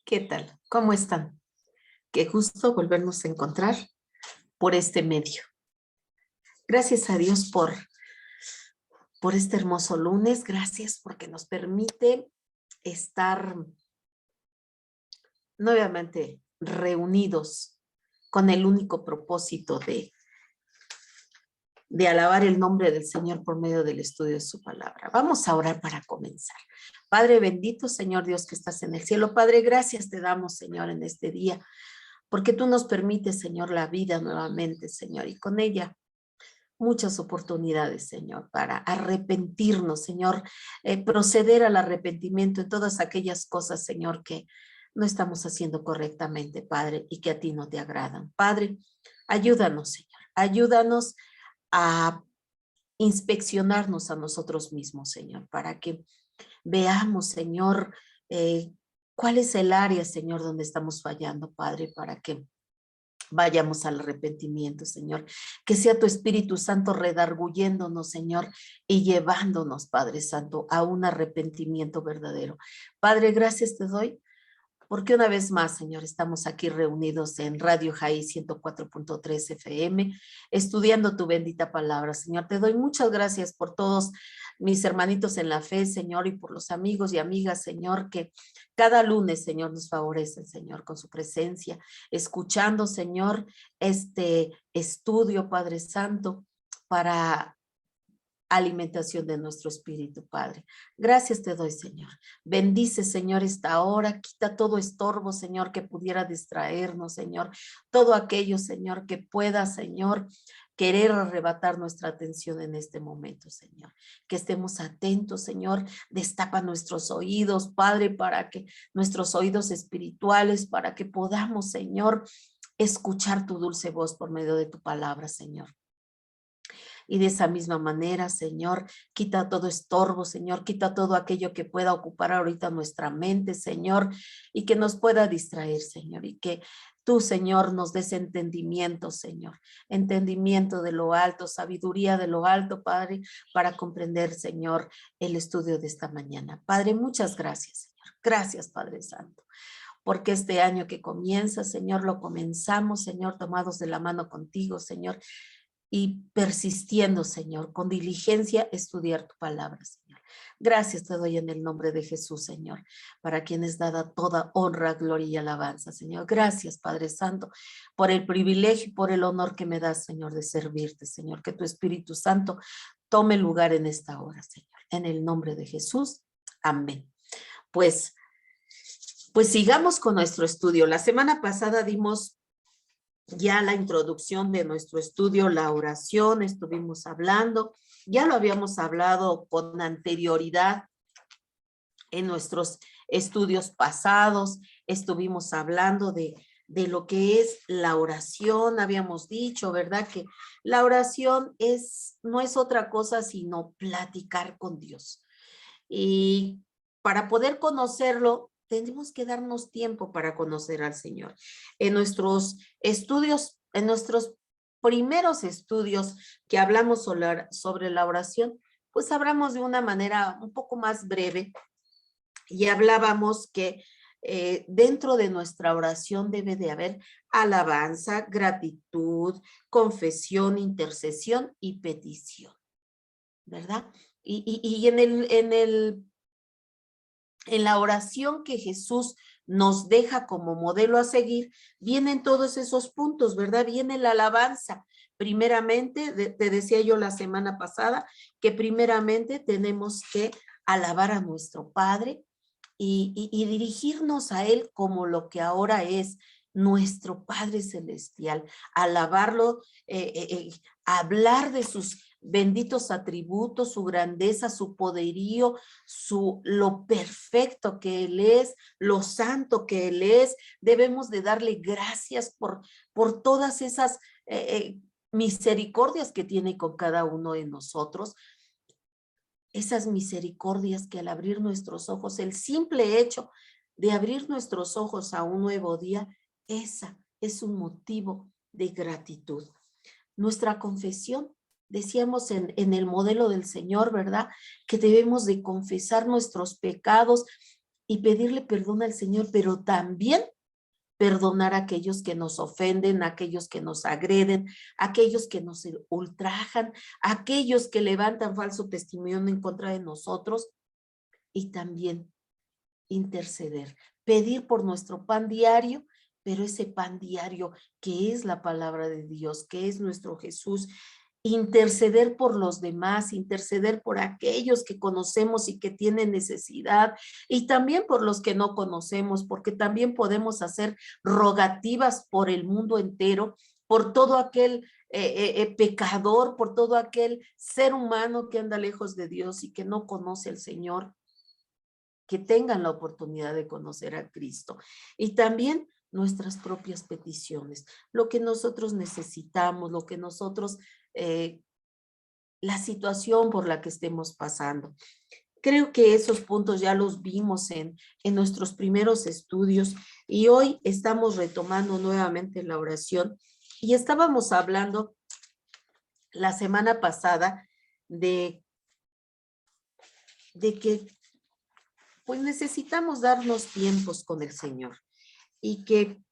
¿Qué tal? ¿Cómo están? Qué gusto volvernos a encontrar por este medio. Gracias a Dios por este hermoso lunes. Gracias porque nos permite estar nuevamente reunidos con el único propósito de alabar el nombre del Señor por medio del estudio de su palabra. Vamos a orar para comenzar. Padre bendito, Señor Dios que estás en el cielo. Padre, gracias te damos, Señor, en este día, porque tú nos permites, Señor, la vida nuevamente, Señor, y con ella muchas oportunidades, Señor, para arrepentirnos, Señor, proceder al arrepentimiento en todas aquellas cosas, Señor, que no estamos haciendo correctamente, Padre, y que a ti no te agradan. Padre, ayúdanos, Señor, ayúdanos a inspeccionarnos a nosotros mismos, Señor, para que veamos, Señor, cuál es el área, Señor, donde estamos fallando, Padre, para que vayamos al arrepentimiento, Señor. Que sea tu Espíritu Santo redarguyéndonos, Señor, y llevándonos, Padre Santo, a un arrepentimiento verdadero. Padre, gracias te doy porque una vez más, Señor, estamos aquí reunidos en Radio Jai 104.3 FM, estudiando tu bendita palabra. Señor, te doy muchas gracias por todos mis hermanitos en la fe, Señor, y por los amigos y amigas, Señor, que cada lunes, Señor, nos favorecen, Señor, con su presencia, escuchando, Señor, este estudio, Padre Santo, para alimentación de nuestro espíritu, Padre. Gracias te doy, Señor. Bendice, Señor, esta hora. Quita todo estorbo, Señor, que pudiera distraernos, Señor. Todo aquello, Señor, que pueda, Señor, querer arrebatar nuestra atención en este momento, Señor. Que estemos atentos, Señor. Destapa nuestros oídos, Padre, para que nuestros oídos espirituales, para que podamos, Señor, escuchar tu dulce voz por medio de tu palabra, Señor. Y de esa misma manera, Señor, quita todo estorbo, Señor, quita todo aquello que pueda ocupar ahorita nuestra mente, Señor, y que nos pueda distraer, Señor, y que tú, Señor, nos des entendimiento, Señor, entendimiento de lo alto, sabiduría de lo alto, Padre, para comprender, Señor, el estudio de esta mañana. Padre, muchas gracias, Señor. Gracias, Padre Santo, porque este año que comienza, Señor, lo comenzamos, Señor, tomados de la mano contigo, Señor, y persistiendo, Señor, con diligencia estudiar tu palabra, Señor. Gracias te doy en el nombre de Jesús, Señor, para quien es dada toda honra, gloria y alabanza, Señor. Gracias, Padre Santo, por el privilegio y por el honor que me das, Señor, de servirte, Señor. Que tu Espíritu Santo tome lugar en esta hora, Señor. En el nombre de Jesús, amén. Pues sigamos con nuestro estudio. La semana pasada dimos ya la introducción de nuestro estudio, la oración, estuvimos hablando, ya lo habíamos hablado con anterioridad en nuestros estudios pasados, estuvimos hablando de lo que es la oración, habíamos dicho, ¿verdad? Que la oración no es otra cosa sino platicar con Dios. Y para poder conocerlo, tenemos que darnos tiempo para conocer al Señor. En nuestros estudios, en nuestros primeros estudios que hablamos sobre la oración, pues hablamos de una manera un poco más breve y hablábamos que dentro de nuestra oración debe de haber alabanza, gratitud, confesión, intercesión y petición, ¿verdad? Y en la oración que Jesús nos deja como modelo a seguir, vienen todos esos puntos, ¿verdad? Viene la alabanza. Primeramente, te decía yo la semana pasada, que primeramente tenemos que alabar a nuestro Padre y dirigirnos a Él como lo que ahora es nuestro Padre Celestial, alabarlo, hablar de sus benditos atributos, su grandeza, su poderío, lo perfecto que Él es, lo santo que Él es. Debemos de darle gracias por todas esas misericordias que tiene con cada uno de nosotros. Esas misericordias que al abrir nuestros ojos, el simple hecho de abrir nuestros ojos a un nuevo día, esa es un motivo de gratitud. Nuestra confesión, decíamos en el modelo del Señor, ¿verdad? Que debemos de confesar nuestros pecados y pedirle perdón al Señor, pero también perdonar a aquellos que nos ofenden, a aquellos que nos agreden, a aquellos que nos ultrajan, a aquellos que levantan falso testimonio en contra de nosotros, y también interceder, pedir por nuestro pan diario, pero ese pan diario que es la palabra de Dios, que es nuestro Jesús, interceder por los demás, interceder por aquellos que conocemos y que tienen necesidad, y también por los que no conocemos, porque también podemos hacer rogativas por el mundo entero, por todo aquel pecador, por todo aquel ser humano que anda lejos de Dios y que no conoce al Señor, que tengan la oportunidad de conocer a Cristo. Y también nuestras propias peticiones, lo que nosotros necesitamos, lo que nosotros, la situación por la que estemos pasando. Creo que esos puntos ya los vimos en nuestros primeros estudios, y hoy estamos retomando nuevamente la oración, y estábamos hablando la semana pasada de que pues necesitamos darnos tiempos con el Señor, y que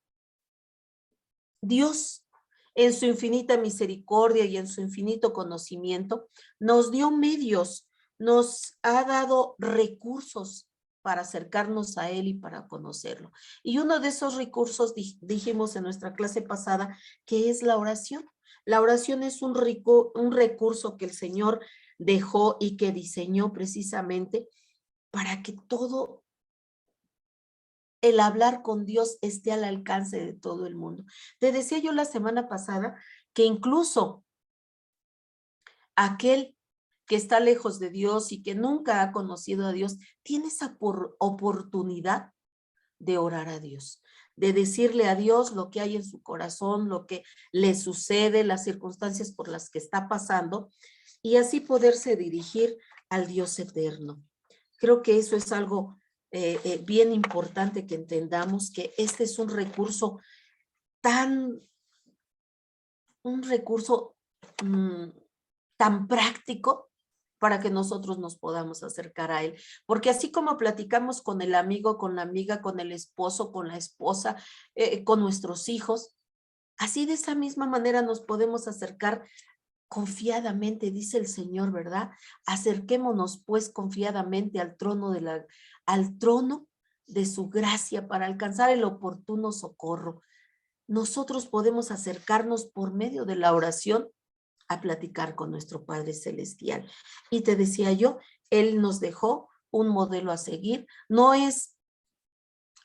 Dios, en su infinita misericordia y en su infinito conocimiento, nos dio medios, nos ha dado recursos para acercarnos a Él y para conocerlo. Y uno de esos recursos, dijimos en nuestra clase pasada, que es la oración. La oración es un recurso que el Señor dejó y que diseñó precisamente para que todo el hablar con Dios esté al alcance de todo el mundo. Te decía yo la semana pasada que incluso aquel que está lejos de Dios y que nunca ha conocido a Dios, tiene esa oportunidad de orar a Dios, de decirle a Dios lo que hay en su corazón, lo que le sucede, las circunstancias por las que está pasando, y así poderse dirigir al Dios eterno. Creo que eso es algo bien importante, que entendamos que este es un recurso un recurso tan práctico para que nosotros nos podamos acercar a Él. Porque así como platicamos con el amigo, con la amiga, con el esposo, con la esposa, con nuestros hijos, así de esa misma manera nos podemos acercar confiadamente, dice el Señor, ¿verdad? Acerquémonos pues confiadamente al trono al trono de su gracia para alcanzar el oportuno socorro. Nosotros podemos acercarnos por medio de la oración a platicar con nuestro Padre Celestial. Y te decía yo, Él nos dejó un modelo a seguir. No es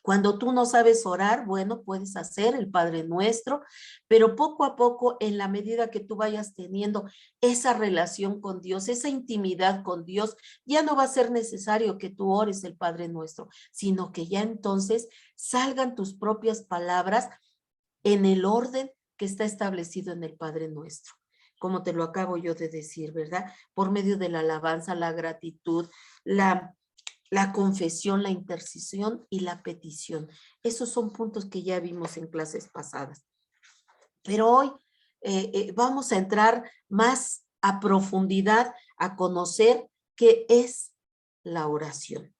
cuando tú no sabes orar, bueno, puedes hacer el Padre Nuestro, pero poco a poco, en la medida que tú vayas teniendo esa relación con Dios, esa intimidad con Dios, ya no va a ser necesario que tú ores el Padre Nuestro, sino que ya entonces salgan tus propias palabras en el orden que está establecido en el Padre Nuestro, como te lo acabo yo de decir, ¿verdad? Por medio de la alabanza, la gratitud, la confesión, la intercesión y la petición. Esos son puntos que ya vimos en clases pasadas. Pero hoy vamos a entrar más a profundidad a conocer qué es la oración.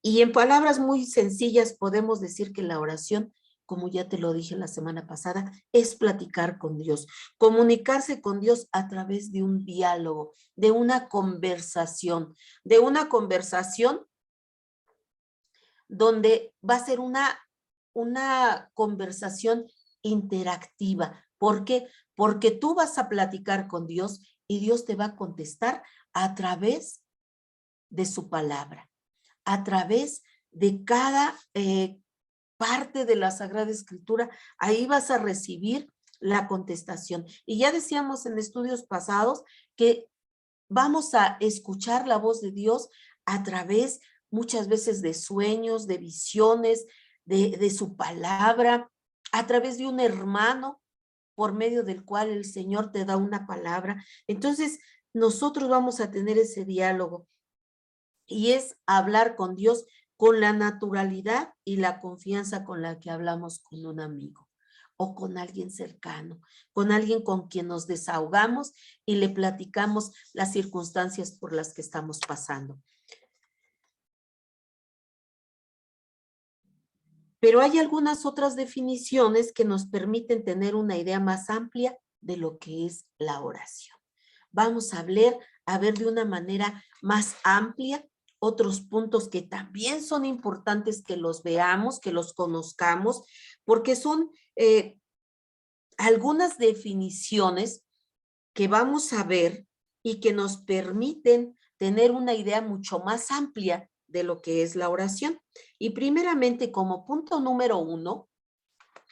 Y en palabras muy sencillas podemos decir que la oración, como ya te lo dije la semana pasada, es platicar con Dios, comunicarse con Dios a través de un diálogo, de una conversación donde va a ser una conversación interactiva. ¿Por qué? Porque tú vas a platicar con Dios y Dios te va a contestar a través de su palabra, a través de cada parte de la Sagrada Escritura. Ahí vas a recibir la contestación. Y ya decíamos en estudios pasados que vamos a escuchar la voz de Dios a través muchas veces de sueños, de visiones, de su palabra, a través de un hermano por medio del cual el Señor te da una palabra. Entonces, nosotros vamos a tener ese diálogo, y es hablar con Dios con la naturalidad y la confianza con la que hablamos con un amigo o con alguien cercano, con alguien con quien nos desahogamos y le platicamos las circunstancias por las que estamos pasando. Pero hay algunas otras definiciones que nos permiten tener una idea más amplia de lo que es la oración. Vamos a ver de una manera más amplia otros puntos que también son importantes que los veamos, que los conozcamos, porque son algunas definiciones que vamos a ver y que nos permiten tener una idea mucho más amplia de lo que es la oración. Y primeramente, como punto número 1,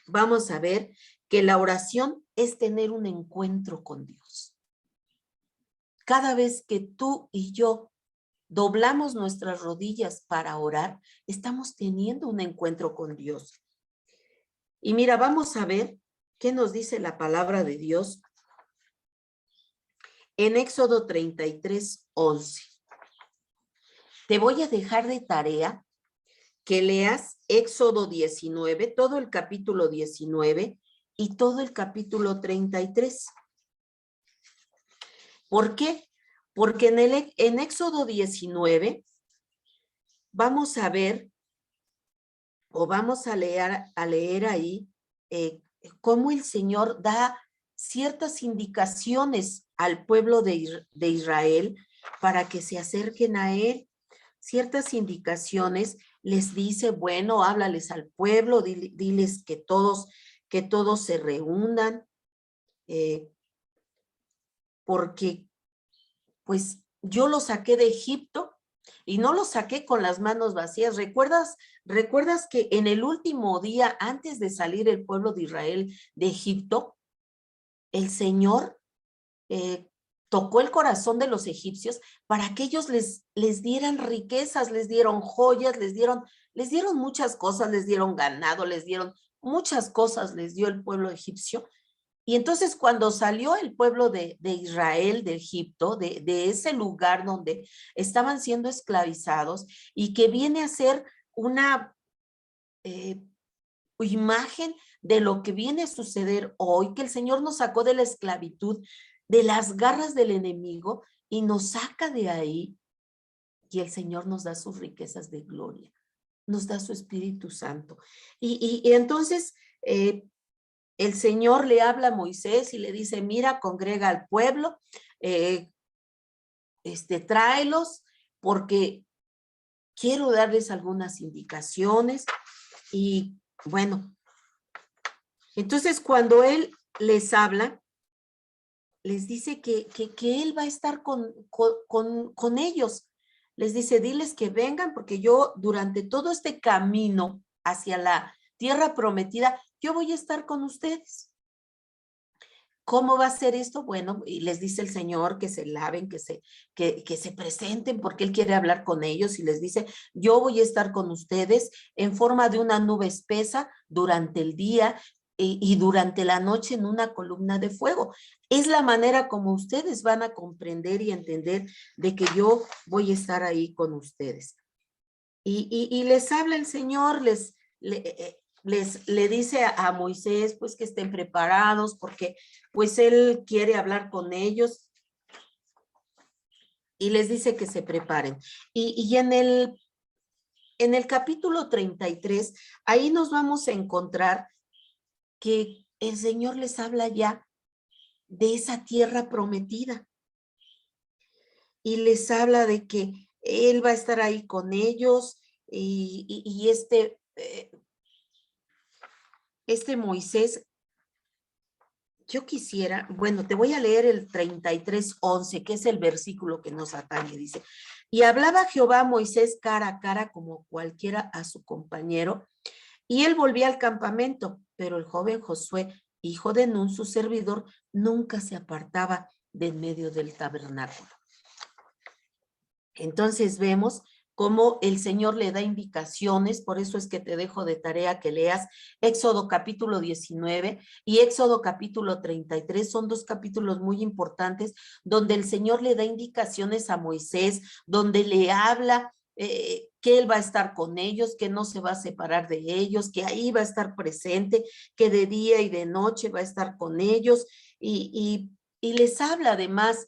vamos a ver que la oración es tener un encuentro con Dios. Cada vez que tú y yo doblamos nuestras rodillas para orar, estamos teniendo un encuentro con Dios. Y mira, vamos a ver qué nos dice la palabra de Dios en Éxodo 33:11. Te voy a dejar de tarea que leas Éxodo 19, todo el capítulo 19 y todo el capítulo 33. ¿Por qué? Porque en Éxodo 19 vamos a ver o vamos a leer ahí cómo el Señor da ciertas indicaciones al pueblo de Israel para que se acerquen a Él. Ciertas indicaciones les dice, bueno, háblales al pueblo, diles que todos se reúnan, porque pues yo los saqué de Egipto y no los saqué con las manos vacías. ¿Recuerdas que en el último día, antes de salir el pueblo de Israel de Egipto, el Señor tocó el corazón de los egipcios para que ellos les dieran riquezas, les dieron joyas, les dieron muchas cosas, les dieron ganado, les dieron muchas cosas, les dio el pueblo egipcio? Y entonces cuando salió el pueblo de Israel, de Egipto, de ese lugar donde estaban siendo esclavizados y que viene a ser una imagen de lo que viene a suceder hoy, que el Señor nos sacó de la esclavitud, de las garras del enemigo y nos saca de ahí, y el Señor nos da sus riquezas de gloria, nos da su Espíritu Santo. Y entonces el Señor le habla a Moisés y le dice, mira, congrega al pueblo, tráelos, porque quiero darles algunas indicaciones. Y bueno, entonces cuando él les habla, les dice que él va a estar con ellos. Les dice, diles que vengan, porque yo durante todo este camino hacia la tierra prometida, yo voy a estar con ustedes. ¿Cómo va a ser esto? Bueno, y les dice el Señor que se laven, que se presenten, porque Él quiere hablar con ellos, y les dice, yo voy a estar con ustedes en forma de una nube espesa durante el día y durante la noche en una columna de fuego. Es la manera como ustedes van a comprender y entender de que yo voy a estar ahí con ustedes. Y les habla el Señor, le dice a Moisés pues que estén preparados porque pues él quiere hablar con ellos, y les dice que se preparen. Y en el capítulo 33, ahí nos vamos a encontrar que el Señor les habla ya de esa tierra prometida y les habla de que Él va a estar ahí con ellos, y Moisés, yo quisiera, bueno, te voy a leer el 33:11, que es el versículo que nos atañe. Dice, y hablaba Jehová a Moisés cara a cara como cualquiera a su compañero, y él volvía al campamento, pero el joven Josué, hijo de Nun, su servidor, nunca se apartaba de en medio del tabernáculo. Entonces vemos cómo el Señor le da indicaciones. Por eso es que te dejo de tarea que leas Éxodo capítulo 19 y Éxodo capítulo 33. Son dos capítulos muy importantes donde el Señor le da indicaciones a Moisés, donde le habla que Él va a estar con ellos, que no se va a separar de ellos, que ahí va a estar presente, que de día y de noche va a estar con ellos, y les habla además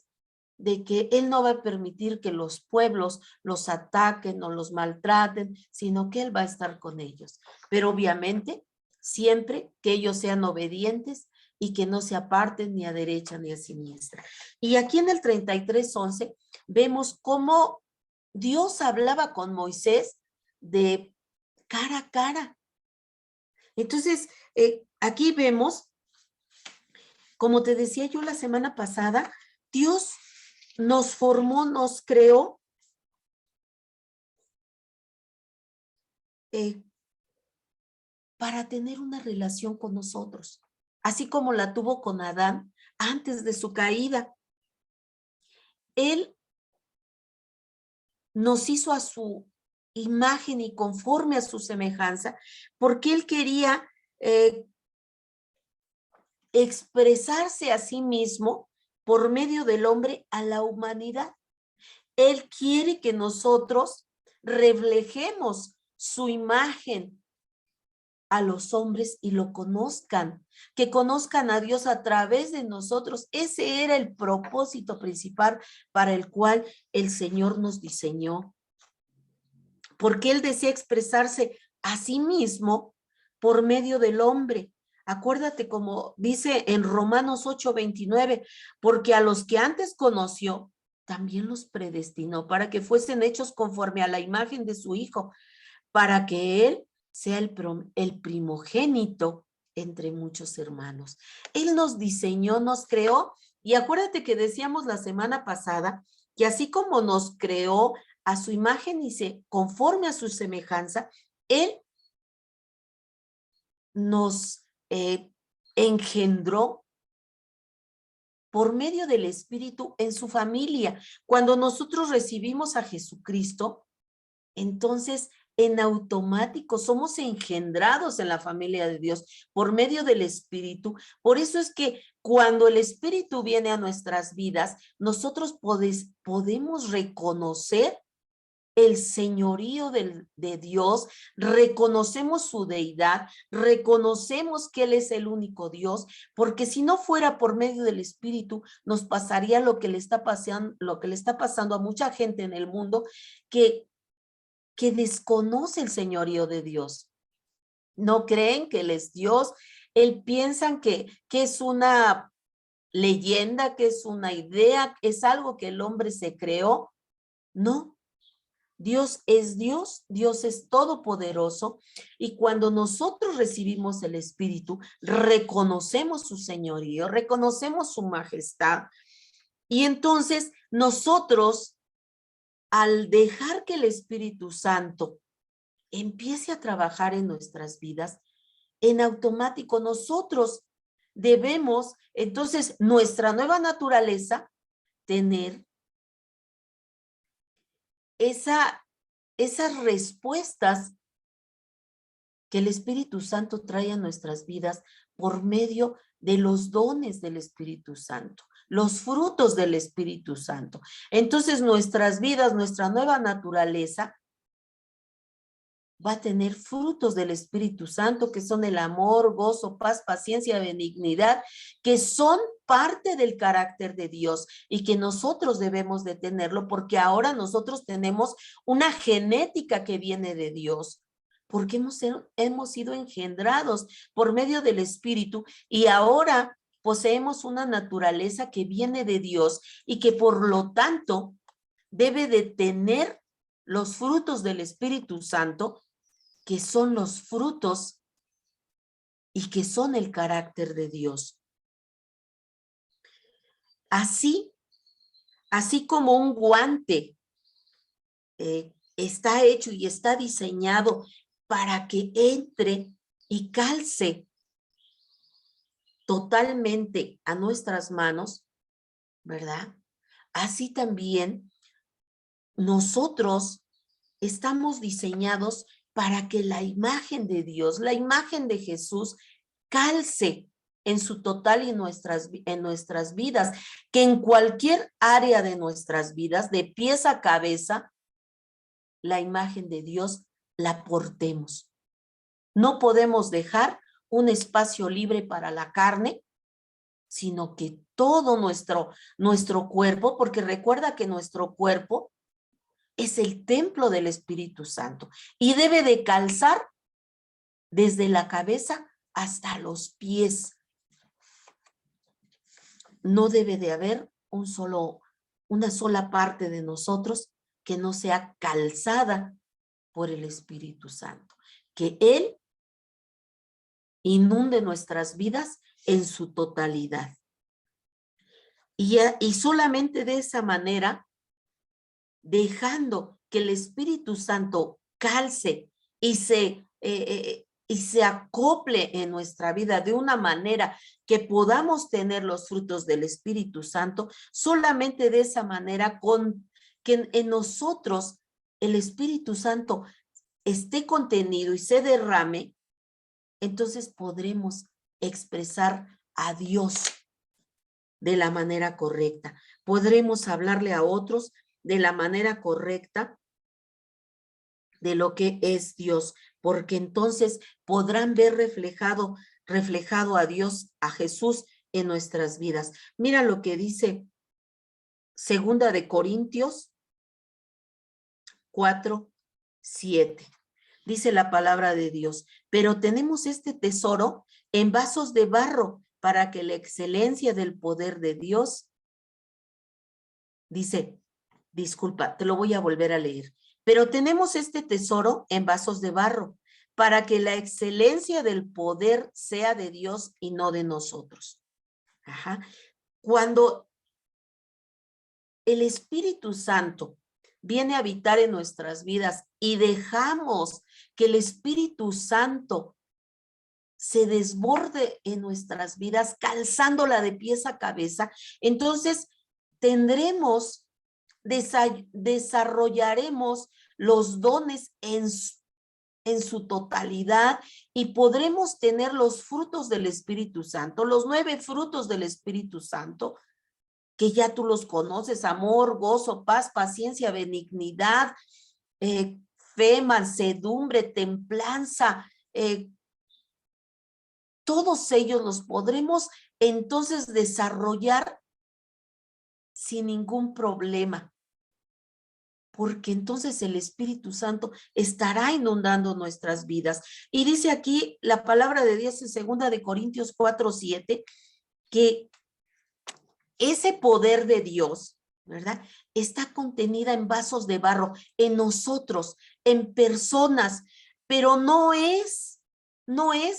de que Él no va a permitir que los pueblos los ataquen o los maltraten, sino que Él va a estar con ellos. Pero obviamente, siempre que ellos sean obedientes y que no se aparten ni a derecha ni a siniestra. Y aquí en el 33:11 vemos cómo Dios hablaba con Moisés de cara a cara. Entonces, aquí vemos, como te decía yo la semana pasada, Dios nos formó, nos creó para tener una relación con nosotros, así como la tuvo con Adán antes de su caída. Él nos hizo a su imagen y conforme a su semejanza, porque Él quería expresarse a sí mismo por medio del hombre a la humanidad. Él quiere que nosotros reflejemos su imagen a los hombres y lo conozcan, que conozcan a Dios a través de nosotros. Ese era el propósito principal para el cual el Señor nos diseñó, porque Él desea expresarse a sí mismo por medio del hombre. Acuérdate como dice en Romanos 8:29, porque a los que antes conoció, también los predestinó para que fuesen hechos conforme a la imagen de su Hijo, para que Él sea el primogénito entre muchos hermanos. Él nos diseñó, nos creó, y acuérdate que decíamos la semana pasada que así como nos creó a su imagen y conforme a su semejanza, Él nos engendró por medio del Espíritu en su familia. Cuando nosotros recibimos a Jesucristo, entonces en automático somos engendrados en la familia de Dios por medio del Espíritu. Por eso es que cuando el Espíritu viene a nuestras vidas, nosotros podemos reconocer el señorío de Dios, reconocemos su deidad, reconocemos que Él es el único Dios, porque si no fuera por medio del Espíritu, nos pasaría lo que le está pasando a mucha gente en el mundo que desconoce el señorío de Dios. No creen que Él es Dios, piensan que es una leyenda, que es una idea, es algo que el hombre se creó. No, Dios es Dios, Dios es todopoderoso, y cuando nosotros recibimos el Espíritu, reconocemos su señorío, reconocemos su majestad, y entonces nosotros, al dejar que el Espíritu Santo empiece a trabajar en nuestras vidas, en automático nosotros debemos, entonces, nuestra nueva naturaleza, tener esas respuestas que el Espíritu Santo trae a nuestras vidas por medio de los dones del Espíritu Santo, los frutos del Espíritu Santo. Entonces, nuestras vidas, nuestra nueva naturaleza va a tener frutos del Espíritu Santo, que son el amor, gozo, paz, paciencia, benignidad, que son parte del carácter de Dios y que nosotros debemos de tenerlo, porque ahora nosotros tenemos una genética que viene de Dios, porque hemos sido engendrados por medio del Espíritu y ahora poseemos una naturaleza que viene de Dios y que por lo tanto debe de tener los frutos del Espíritu Santo, que son los frutos y que son el carácter de Dios. Así como un guante está hecho y está diseñado para que entre y calce totalmente a nuestras manos, ¿verdad? Así también nosotros estamos diseñados para que la imagen de Dios, la imagen de Jesús, calce en su total y en nuestras vidas, que en cualquier área de nuestras vidas, de pies a cabeza, la imagen de Dios la portemos. No podemos dejar un espacio libre para la carne, sino que todo nuestro cuerpo, porque recuerda que nuestro cuerpo es el templo del Espíritu Santo y debe de calzar desde la cabeza hasta los pies. No debe de haber una sola parte de nosotros que no sea calzada por el Espíritu Santo. Que Él inunde nuestras vidas en su totalidad. Y solamente de esa manera, dejando que el Espíritu Santo calce y se acople en nuestra vida de una manera que podamos tener los frutos del Espíritu Santo, solamente de esa manera que en nosotros el Espíritu Santo esté contenido y se derrame, entonces podremos expresar a Dios de la manera correcta. Podremos hablarle a otros de la manera correcta de lo que es Dios, porque entonces podrán ver reflejado a Dios, a Jesús en nuestras vidas. Mira lo que dice 2 de Corintios 4:7. Dice la palabra de Dios, pero tenemos este tesoro en vasos de barro para que la excelencia del poder de Dios, dice, disculpa, te lo voy a volver a leer, pero tenemos este tesoro en vasos de barro para que la excelencia del poder sea de Dios y no de nosotros. Ajá. Cuando el Espíritu Santo viene a habitar en nuestras vidas y dejamos que el Espíritu Santo se desborde en nuestras vidas, calzándola de pies a cabeza, entonces desarrollaremos los dones en su totalidad y podremos tener los frutos del Espíritu Santo, los 9 frutos del Espíritu Santo, que ya tú los conoces: amor, gozo, paz, paciencia, benignidad, fe, mansedumbre, templanza. Todos ellos los podremos entonces desarrollar sin ningún problema, porque entonces el Espíritu Santo estará inundando nuestras vidas. Y dice aquí la palabra de Dios en 2 de Corintios 4:7, que ese poder de Dios, ¿verdad?, está contenida en vasos de barro, en nosotros, en personas, pero no es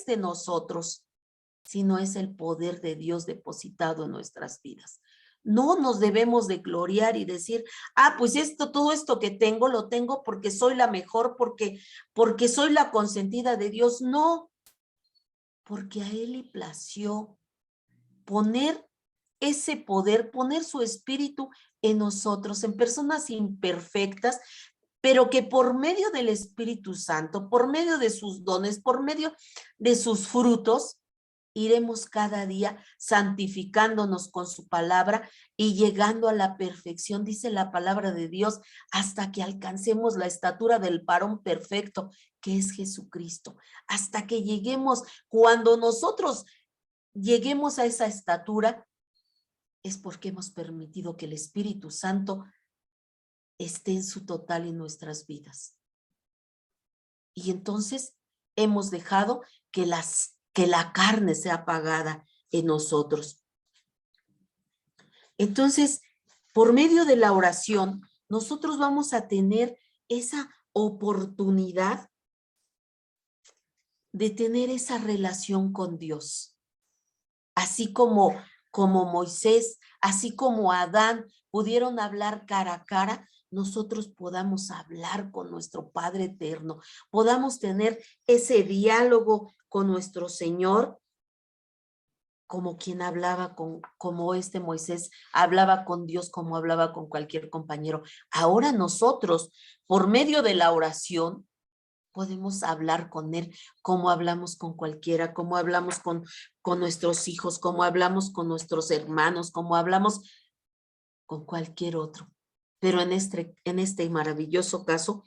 de nosotros, sino es el poder de Dios depositado en nuestras vidas. No nos debemos de gloriar y decir, pues todo esto que tengo, lo tengo porque soy la mejor, porque soy la consentida de Dios. No, porque a Él le plació poner ese poder, poner su espíritu en nosotros, en personas imperfectas, pero que por medio del Espíritu Santo, por medio de sus dones, por medio de sus frutos, iremos cada día santificándonos con su palabra y llegando a la perfección, dice la palabra de Dios, hasta que alcancemos la estatura del varón perfecto, que es Jesucristo. Hasta que lleguemos, cuando nosotros lleguemos a esa estatura, es porque hemos permitido que el Espíritu Santo esté en su total en nuestras vidas. Y entonces hemos dejado que la carne sea apagada en nosotros. Entonces, por medio de la oración, nosotros vamos a tener esa oportunidad de tener esa relación con Dios. Así como Moisés, así como Adán pudieron hablar cara a cara, nosotros podamos hablar con nuestro Padre eterno, podamos tener ese diálogo con nuestro Señor, como quien hablaba como Moisés hablaba con Dios, como hablaba con cualquier compañero. Ahora nosotros, por medio de la oración, podemos hablar con Él como hablamos con cualquiera, como hablamos con nuestros hijos, como hablamos con nuestros hermanos, como hablamos con cualquier otro. Pero en este maravilloso caso,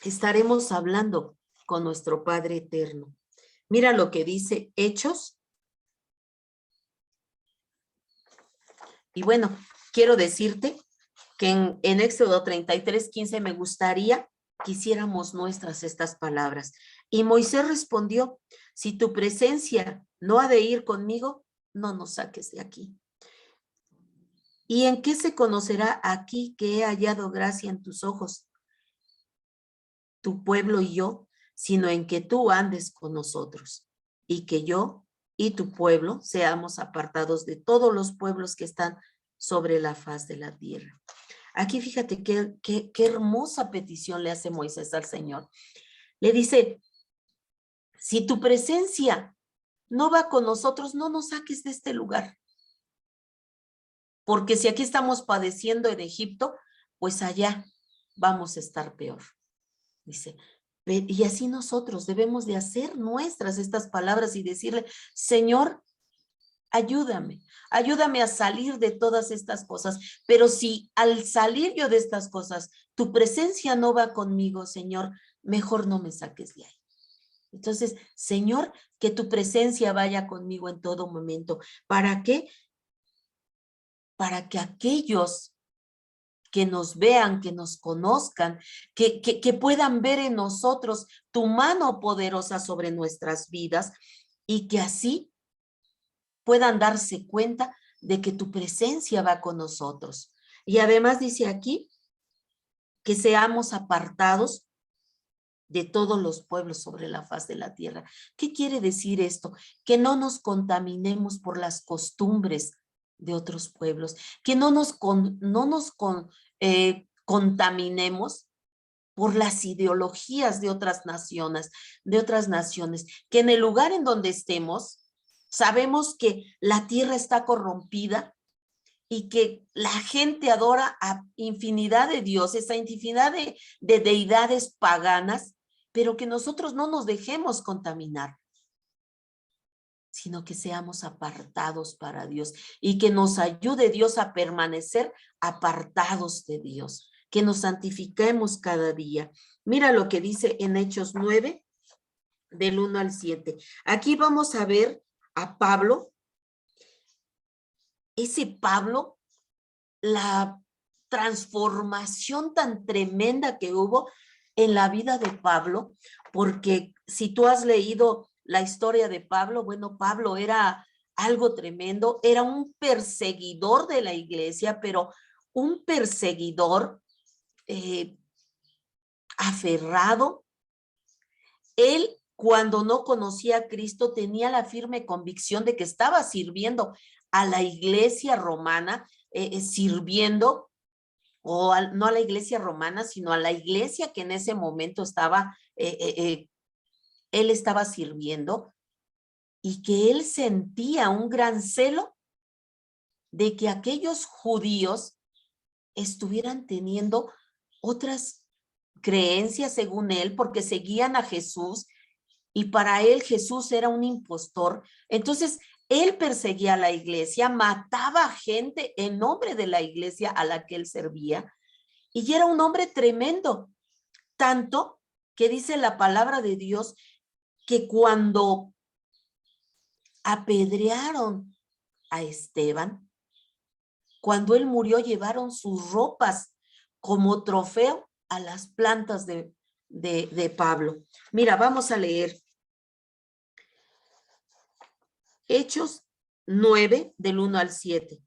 estaremos hablando con nuestro Padre eterno. Mira lo que dice Hechos Y bueno, quiero decirte que en Éxodo 33:15 me gustaría que hiciéramos nuestras estas palabras. Y Moisés respondió, si tu presencia no ha de ir conmigo, no nos saques de aquí. ¿Y en qué se conocerá aquí que he hallado gracia en tus ojos, tu pueblo y yo, sino en que tú andes con nosotros y que yo y tu pueblo seamos apartados de todos los pueblos que están sobre la faz de la tierra? Aquí fíjate qué hermosa petición le hace Moisés al Señor. Le dice, si tu presencia no va con nosotros, no nos saques de este lugar. Porque si aquí estamos padeciendo en Egipto, pues allá vamos a estar peor. Dice, y así nosotros debemos de hacer nuestras estas palabras y decirle, Señor, ayúdame a salir de todas estas cosas. Pero si al salir yo de estas cosas, tu presencia no va conmigo, Señor, mejor no me saques de ahí. Entonces, Señor, que tu presencia vaya conmigo en todo momento. ¿Para qué? Para que aquellos que nos vean, que nos conozcan, que puedan ver en nosotros tu mano poderosa sobre nuestras vidas y que así puedan darse cuenta de que tu presencia va con nosotros. Y además dice aquí que seamos apartados de todos los pueblos sobre la faz de la tierra. ¿Qué quiere decir esto? Que no nos contaminemos por las costumbres de otros pueblos, que no nos contaminemos por las ideologías de otras naciones, que en el lugar en donde estemos, sabemos que la tierra está corrompida y que la gente adora a infinidad de dioses, a infinidad de deidades paganas, pero que nosotros no nos dejemos contaminar, sino que seamos apartados para Dios y que nos ayude Dios a permanecer apartados de Dios, que nos santifiquemos cada día. Mira lo que dice en Hechos 9, del 1 al 7. Aquí vamos a ver a Pablo, ese Pablo, la transformación tan tremenda que hubo en la vida de Pablo, porque si tú has leído la historia de Pablo, bueno, Pablo era algo tremendo, era un perseguidor de la iglesia, pero un perseguidor aferrado. Él, cuando no conocía a Cristo, tenía la firme convicción de que estaba sirviendo a la iglesia romana, sirviendo, no a la iglesia romana, sino a la iglesia que en ese momento estaba, él estaba sirviendo, y que él sentía un gran celo de que aquellos judíos estuvieran teniendo otras creencias según él, porque seguían a Jesús, y para él Jesús era un impostor. Entonces, él perseguía a la iglesia, mataba gente en nombre de la iglesia a la que él servía, y era un hombre tremendo, tanto que dice la palabra de Dios que cuando apedrearon a Esteban, cuando él murió, llevaron sus ropas como trofeo a las plantas de Pablo. Mira, vamos a leer Hechos 9, del 1 al 7.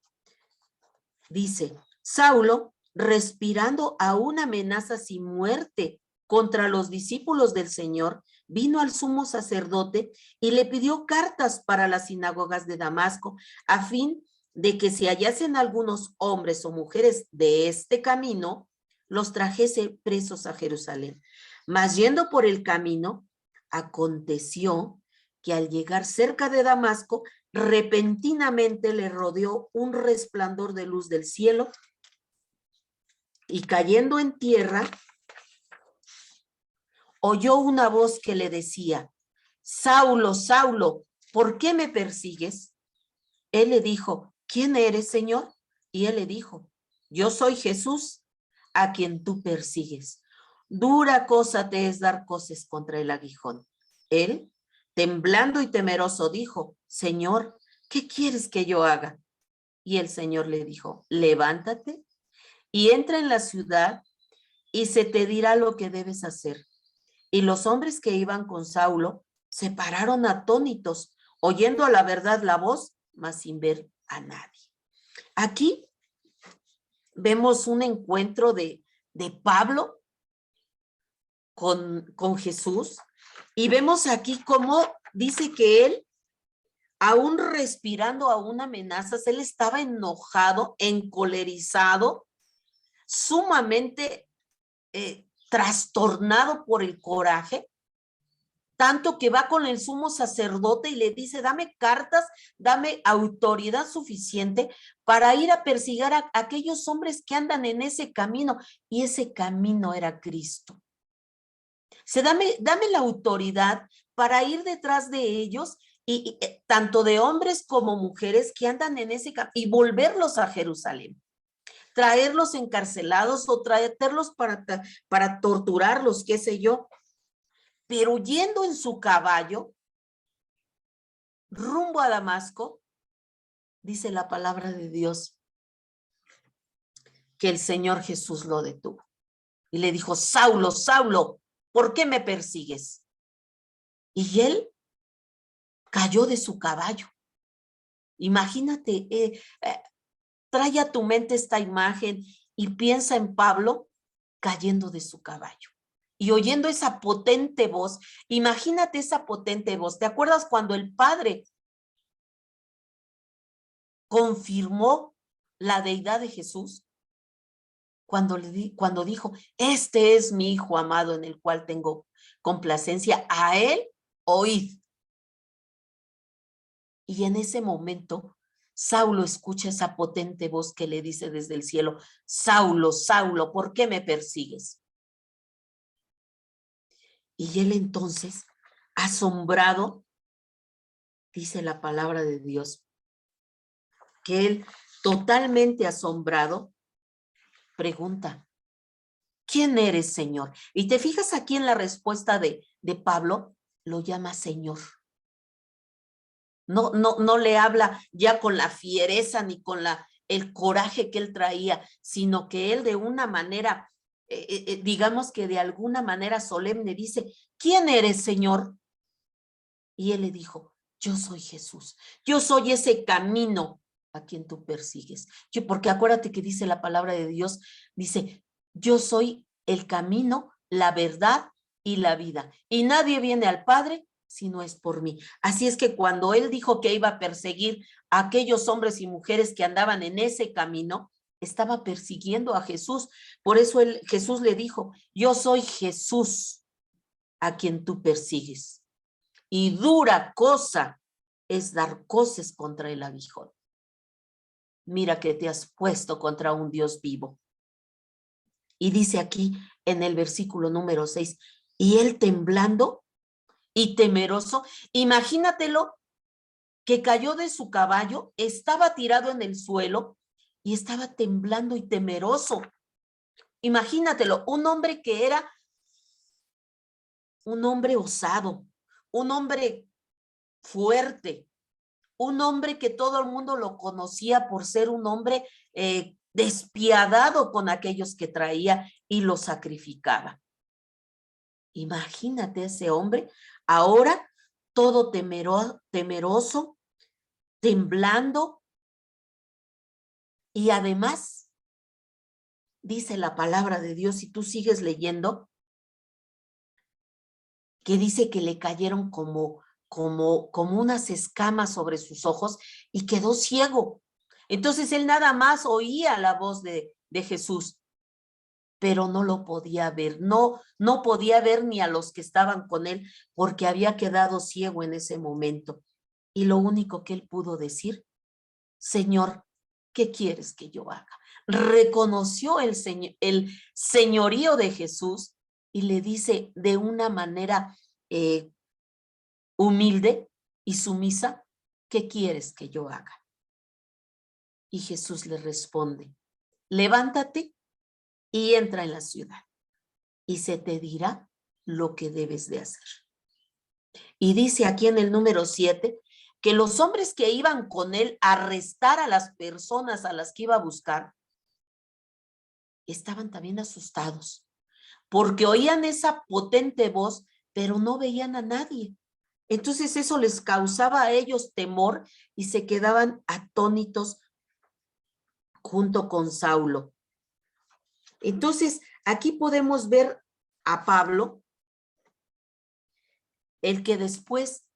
Dice, Saulo, respirando aún amenazas y muerte contra los discípulos del Señor, vino al sumo sacerdote y le pidió cartas para las sinagogas de Damasco, a fin de que si hallasen algunos hombres o mujeres de este camino, los trajese presos a Jerusalén. Mas yendo por el camino, aconteció que al llegar cerca de Damasco, repentinamente le rodeó un resplandor de luz del cielo, y cayendo en tierra, oyó una voz que le decía, Saulo, Saulo, ¿por qué me persigues? Él le dijo, ¿quién eres, Señor? Y él le dijo, yo soy Jesús, a quien tú persigues. Dura cosa te es dar coces contra el aguijón. Él, temblando y temeroso, dijo, Señor, ¿qué quieres que yo haga? Y el Señor le dijo, levántate y entra en la ciudad y se te dirá lo que debes hacer. Y los hombres que iban con Saulo se pararon atónitos, oyendo a la verdad la voz, mas sin ver a nadie. Aquí vemos un encuentro de Pablo con Jesús, y vemos aquí cómo dice que él, aún respirando aún amenazas, él estaba enojado, encolerizado, sumamente trastornado por el coraje, tanto que va con el sumo sacerdote y le dice, dame cartas, dame autoridad suficiente para ir a perseguir a aquellos hombres que andan en ese camino, y ese camino era Cristo. Dame la autoridad para ir detrás de ellos, y tanto de hombres como mujeres que andan en ese camino, y volverlos a Jerusalén, traerlos encarcelados o traerlos para torturarlos, qué sé yo, pero yendo en su caballo rumbo a Damasco, dice la palabra de Dios que el Señor Jesús lo detuvo y le dijo, Saulo, Saulo, ¿por qué me persigues? Y él cayó de su caballo. Imagínate, trae a tu mente esta imagen y piensa en Pablo cayendo de su caballo y oyendo esa potente voz. Imagínate esa potente voz. ¿Te acuerdas cuando el Padre confirmó la deidad de Jesús? Cuando dijo, este es mi Hijo amado en el cual tengo complacencia, a él oíd. Y en ese momento, Saulo escucha esa potente voz que le dice desde el cielo, Saulo, Saulo, ¿por qué me persigues? Y él entonces, asombrado, dice la palabra de Dios, que él, totalmente asombrado, pregunta, ¿quién eres, Señor? Y te fijas aquí en la respuesta de Pablo, lo llama Señor. No le habla ya con la fiereza ni con el coraje que él traía, sino que él de una manera, digamos que de alguna manera solemne dice, ¿quién eres, Señor? Y él le dijo, yo soy Jesús, yo soy ese camino a quien tú persigues. Porque acuérdate que dice la palabra de Dios, dice, yo soy el camino, la verdad y la vida. Y nadie viene al Padre si no es por mí. Así es que cuando él dijo que iba a perseguir a aquellos hombres y mujeres que andaban en ese camino, estaba persiguiendo a Jesús. Por eso Jesús le dijo, yo soy Jesús a quien tú persigues. Y dura cosa es dar coces contra el aguijón. Mira que te has puesto contra un Dios vivo. Y dice aquí en el versículo número 6, y él temblando y temeroso, imagínatelo, que cayó de su caballo, estaba tirado en el suelo y estaba temblando y temeroso. Imagínatelo, un hombre que era un hombre osado, un hombre fuerte, un hombre que todo el mundo lo conocía por ser un hombre despiadado con aquellos que traía y los sacrificaba. Imagínate ese hombre ahora todo temeroso, temblando, y además dice la palabra de Dios, si tú sigues leyendo, que dice que le cayeron como unas escamas sobre sus ojos y quedó ciego. Entonces él nada más oía la voz de Jesús, pero no lo podía ver, no podía ver ni a los que estaban con él, porque había quedado ciego en ese momento. Y lo único que él pudo decir, Señor, ¿qué quieres que yo haga? Reconoció el señorío de Jesús y le dice de una manera humilde y sumisa, ¿qué quieres que yo haga? Y Jesús le responde, levántate y entra en la ciudad y se te dirá lo que debes de hacer. Y dice aquí en el número 7, que los hombres que iban con él a arrestar a las personas a las que iba a buscar, estaban también asustados, porque oían esa potente voz, pero no veían a nadie. Entonces eso les causaba a ellos temor y se quedaban atónitos junto con Saulo. Entonces, aquí podemos ver a Pablo, el que después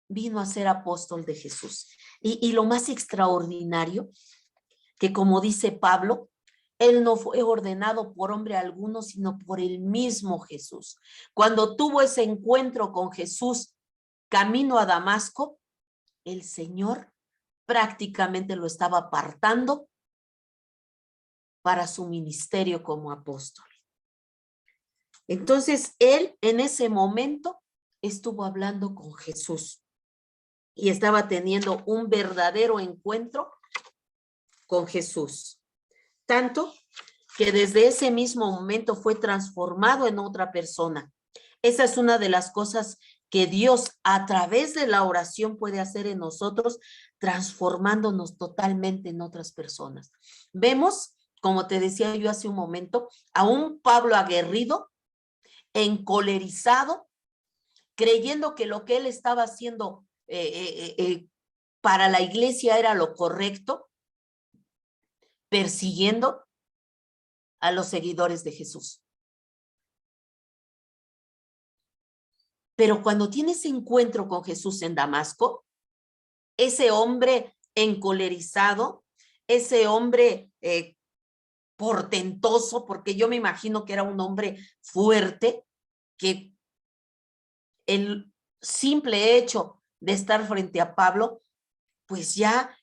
vino a ser apóstol de Jesús. Y lo más extraordinario, que como dice Pablo, él no fue ordenado por hombre alguno, sino por el mismo Jesús. Cuando tuvo ese encuentro con Jesús camino a Damasco, el Señor prácticamente lo estaba apartando para su ministerio como apóstol. Entonces, él en ese momento estuvo hablando con Jesús y estaba teniendo un verdadero encuentro con Jesús. Tanto que desde ese mismo momento fue transformado en otra persona. Esa es una de las cosas que Dios a través de la oración puede hacer en nosotros, transformándonos totalmente en otras personas. Vemos, como te decía yo hace un momento, a un Pablo aguerrido, encolerizado, creyendo que lo que él estaba haciendo para la iglesia era lo correcto, persiguiendo a los seguidores de Jesús. Pero cuando tienes encuentro con Jesús en Damasco, ese hombre encolerizado, ese hombre portentoso, porque yo me imagino que era un hombre fuerte, que el simple hecho de estar frente a Pablo, pues ya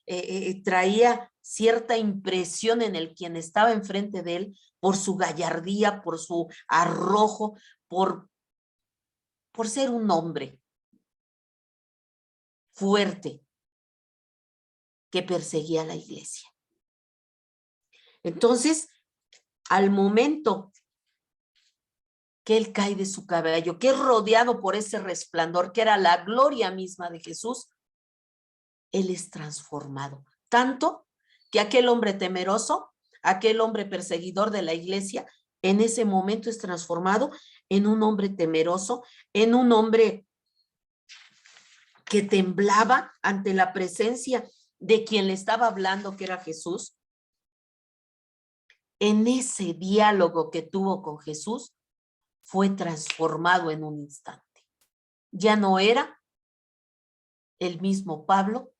traía cierta impresión en el quien estaba enfrente de él por su gallardía, por su arrojo, por ser un hombre fuerte que perseguía a la iglesia. Entonces, al momento que él cae de su caballo, que es rodeado por ese resplandor, que era la gloria misma de Jesús, él es transformado. Tanto que aquel hombre temeroso, aquel hombre perseguidor de la iglesia, en ese momento es transformado en un hombre temeroso, en un hombre que temblaba ante la presencia de quien le estaba hablando, que era Jesús. En ese diálogo que tuvo con Jesús, fue transformado en un instante. Ya no era el mismo Pablo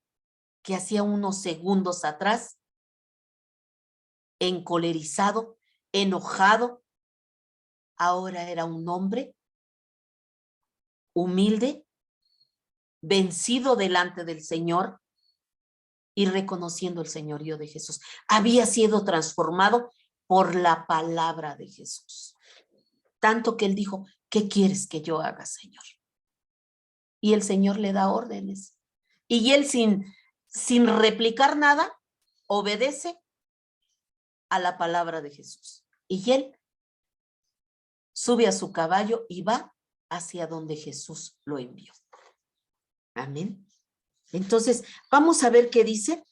que hacía unos segundos atrás, encolerizado, enojado. Ahora era un hombre humilde, vencido delante del Señor y reconociendo el señorío de Jesús. Había sido transformado por la palabra de Jesús. Tanto que él dijo, ¿qué quieres que yo haga, Señor? Y el Señor le da órdenes. Y él sin replicar nada, obedece a la palabra de Jesús. Y él sube a su caballo y va hacia donde Jesús lo envió. Amén. Entonces, vamos a ver qué dice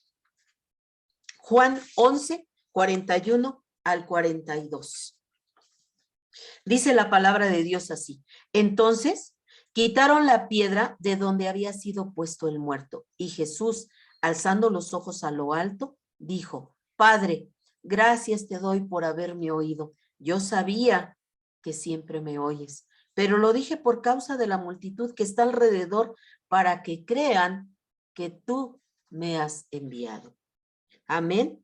Juan 11, 41 al 42. Dice la palabra de Dios así. Entonces, quitaron la piedra de donde había sido puesto el muerto. Y Jesús, alzando los ojos a lo alto, dijo, Padre, gracias te doy por haberme oído. Yo sabía que siempre me oyes, pero lo dije por causa de la multitud que está alrededor, para que crean que tú me has enviado. Amén.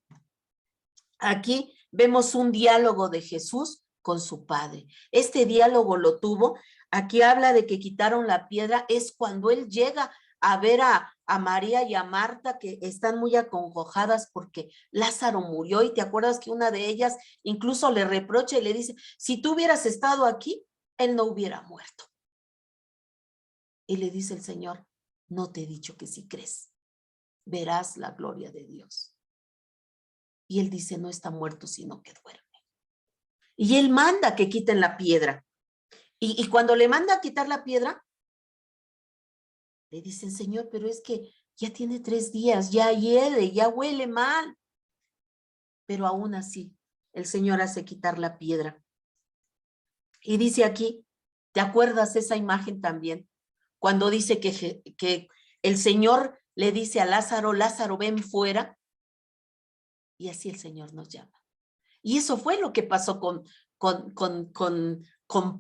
Aquí vemos un diálogo de Jesús con su Padre. Este diálogo lo tuvo. Aquí habla de que quitaron la piedra. Es cuando él llega a ver a María y a Marta, que están muy acongojadas porque Lázaro murió. Y te acuerdas que una de ellas incluso le reprocha y le dice, si tú hubieras estado aquí, él no hubiera muerto. Y le dice el Señor, no te he dicho que si crees, verás la gloria de Dios. Y él dice, no está muerto, sino que duerme. Y él manda que quiten la piedra. Y cuando le manda a quitar la piedra, le dicen, Señor, pero es que Ya tiene 3 días, ya hiede, ya huele mal. Pero aún así, el Señor hace quitar la piedra. Y dice aquí, ¿te acuerdas esa imagen también? Cuando dice que el Señor le dice a Lázaro, Lázaro, ven fuera. Y así el Señor nos llama. Y eso fue lo que pasó con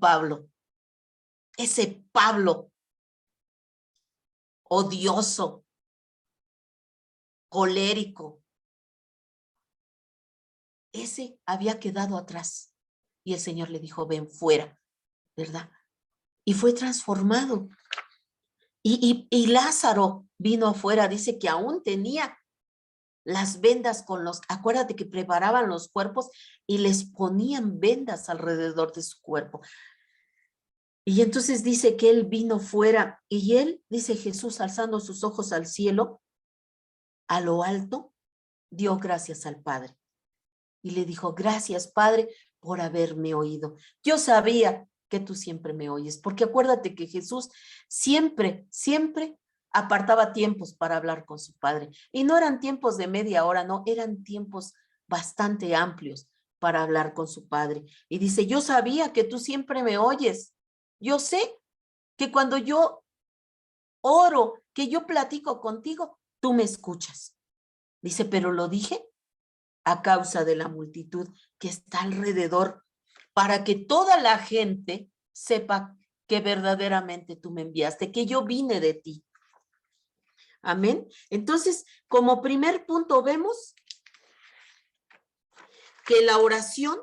Pablo. Ese Pablo odioso, colérico, ese había quedado atrás. Y el Señor le dijo, ven fuera, ¿verdad? Y fue transformado. Y Lázaro vino afuera, dice que aún tenía las vendas acuérdate que preparaban los cuerpos y les ponían vendas alrededor de su cuerpo. Y entonces dice que él vino fuera y él, dice Jesús, alzando sus ojos al cielo, a lo alto, dio gracias al Padre. Y le dijo, gracias, Padre, por haberme oído. Yo sabía que tú siempre me oyes, porque acuérdate que Jesús siempre apartaba tiempos para hablar con su Padre. Y no eran tiempos de media hora, no, eran tiempos bastante amplios para hablar con su Padre. Y dice, yo sabía que tú siempre me oyes. Yo sé que cuando yo oro, que yo platico contigo, tú me escuchas. Dice, pero lo dije a causa de la multitud que está alrededor, para que toda la gente sepa que verdaderamente tú me enviaste, que yo vine de ti. Amén. Entonces, como primer punto, vemos que la oración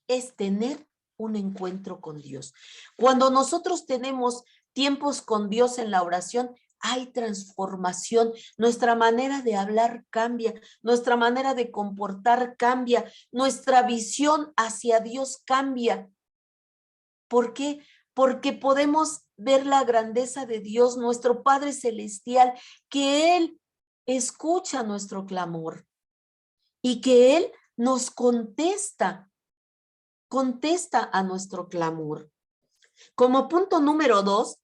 es tener un encuentro con Dios. Cuando nosotros tenemos tiempos con Dios en la oración, hay transformación, nuestra manera de hablar cambia, nuestra manera de comportar cambia, nuestra visión hacia Dios cambia. ¿Por qué? Porque podemos ver la grandeza de Dios, nuestro Padre Celestial, que Él escucha nuestro clamor y que Él nos contesta a nuestro clamor. Como punto número 2,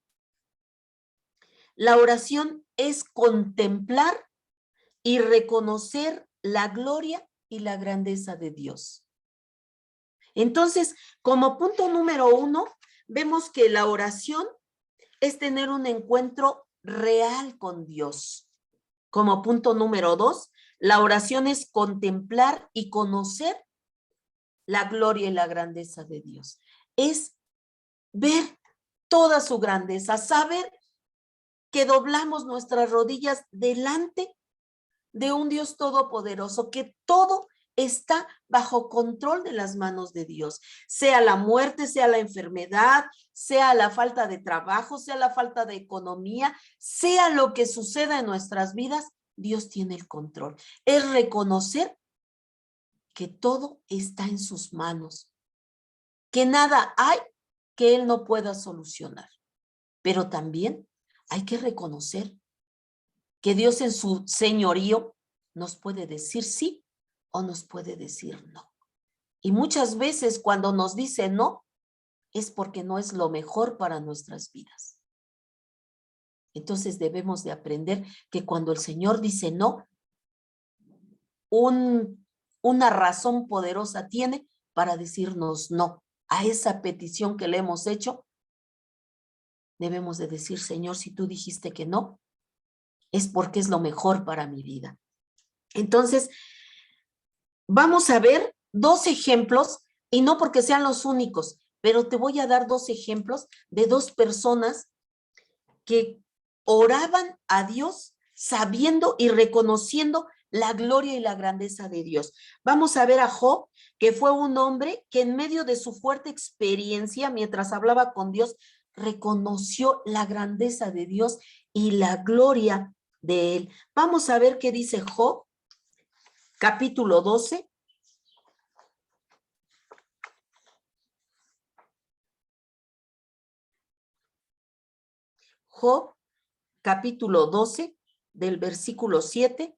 la oración es contemplar y reconocer la gloria y la grandeza de Dios. Entonces, como punto número 1, vemos que la oración es tener un encuentro real con Dios. Como punto número 2, la oración es contemplar y conocer la gloria y la grandeza de Dios. Es ver toda su grandeza, saber que doblamos nuestras rodillas delante de un Dios todopoderoso, que todo está bajo control de las manos de Dios, sea la muerte, sea la enfermedad, sea la falta de trabajo, sea la falta de economía, sea lo que suceda en nuestras vidas, Dios tiene el control. Es reconocer que todo está en sus manos, que nada hay que Él no pueda solucionar, pero también hay que reconocer que Dios en su señorío nos puede decir sí o nos puede decir no. Y muchas veces cuando nos dice no, es porque no es lo mejor para nuestras vidas. Entonces debemos de aprender que cuando el Señor dice no, una razón poderosa tiene para decirnos no a esa petición que le hemos hecho. Debemos de decir, Señor, si tú dijiste que no, es porque es lo mejor para mi vida. Entonces, vamos a ver 2 ejemplos, y no porque sean los únicos, pero te voy a dar 2 ejemplos de 2 personas que oraban a Dios sabiendo y reconociendo la gloria y la grandeza de Dios. Vamos a ver a Job, que fue un hombre que en medio de su fuerte experiencia, mientras hablaba con Dios, reconoció la grandeza de Dios y la gloria de él. Vamos a ver qué dice Job, capítulo 12. Job, capítulo 12, del versículo 7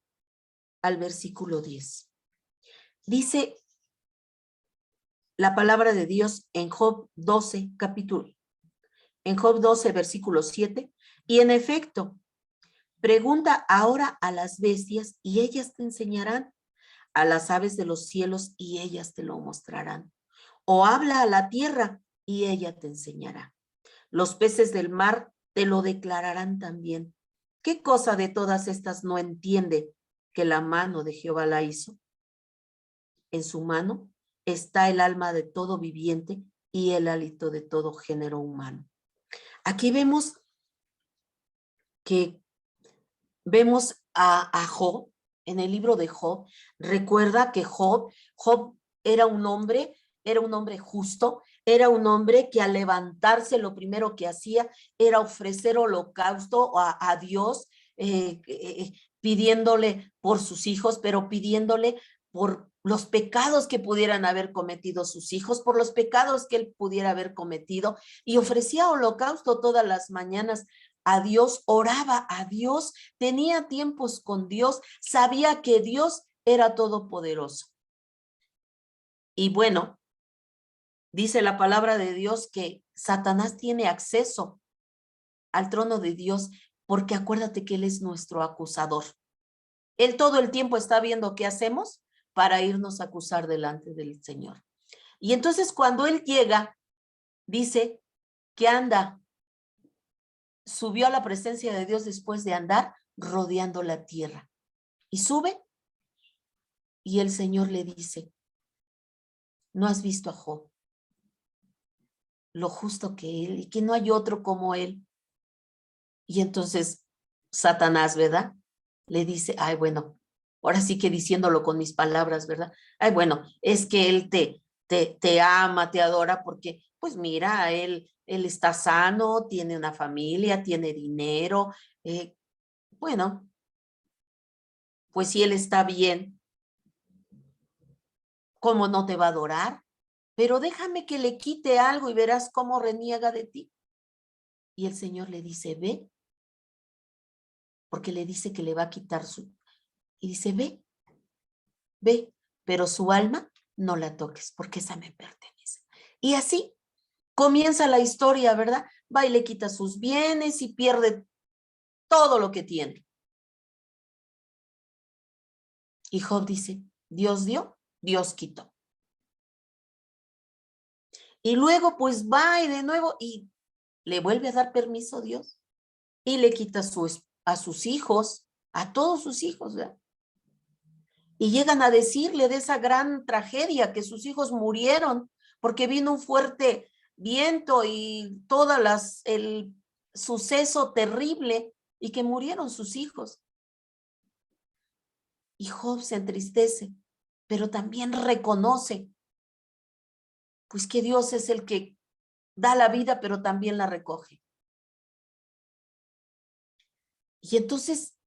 al versículo 10. Dice la palabra de Dios en Job 12, en Job 12, versículo 7, y en efecto, Pregunta ahora a las bestias y ellas te enseñarán, a las aves de los cielos y ellas te lo mostrarán. O habla a la tierra y ella te enseñará. Los peces del mar te lo declararán también. ¿Qué cosa de todas estas no entiende que la mano de Jehová la hizo? En su mano está el alma de todo viviente y el hálito de todo género humano. Aquí vemos que a Job, en el libro de Job. Recuerda que Job era un hombre justo, era un hombre que al levantarse lo primero que hacía era ofrecer holocausto a Dios, pidiéndole por sus hijos, pero pidiéndole por los pecados que pudieran haber cometido sus hijos, por los pecados que él pudiera haber cometido, y ofrecía holocausto todas las mañanas a Dios, oraba a Dios, tenía tiempos con Dios, sabía que Dios era todopoderoso. Y bueno, dice la palabra de Dios que Satanás tiene acceso al trono de Dios, porque acuérdate que él es nuestro acusador. Él todo el tiempo está viendo qué hacemos para irnos a acusar delante del Señor. Y entonces cuando él llega, dice que subió a la presencia de Dios después de andar rodeando la tierra. Y sube y el Señor le dice, ¿no has visto a Job? Lo justo que él y que no hay otro como él. Y entonces Satanás, ¿verdad? Le dice, ay, bueno, ahora sí que diciéndolo con mis palabras, ¿verdad? Ay, bueno, es que él te ama, te adora porque, pues mira, él está sano, tiene una familia, tiene dinero. Bueno, pues si él está bien, ¿cómo no te va a adorar? Pero déjame que le quite algo y verás cómo reniega de ti. Y el Señor le dice, ve, porque le dice que le va a quitar y dice, ve, pero su alma no la toques, porque esa me pertenece. Y así comienza la historia, ¿verdad? Va y le quita sus bienes y pierde todo lo que tiene. Y Job dice, Dios dio, Dios quitó. Y luego pues va y de nuevo y le vuelve a dar permiso a Dios y le quita a sus hijos, a todos sus hijos, ¿verdad? Y llegan a decirle de esa gran tragedia que sus hijos murieron porque vino un fuerte viento y el suceso terrible y que murieron sus hijos. Y Job se entristece, pero también reconoce pues que Dios es el que da la vida, pero también la recoge. Y entonces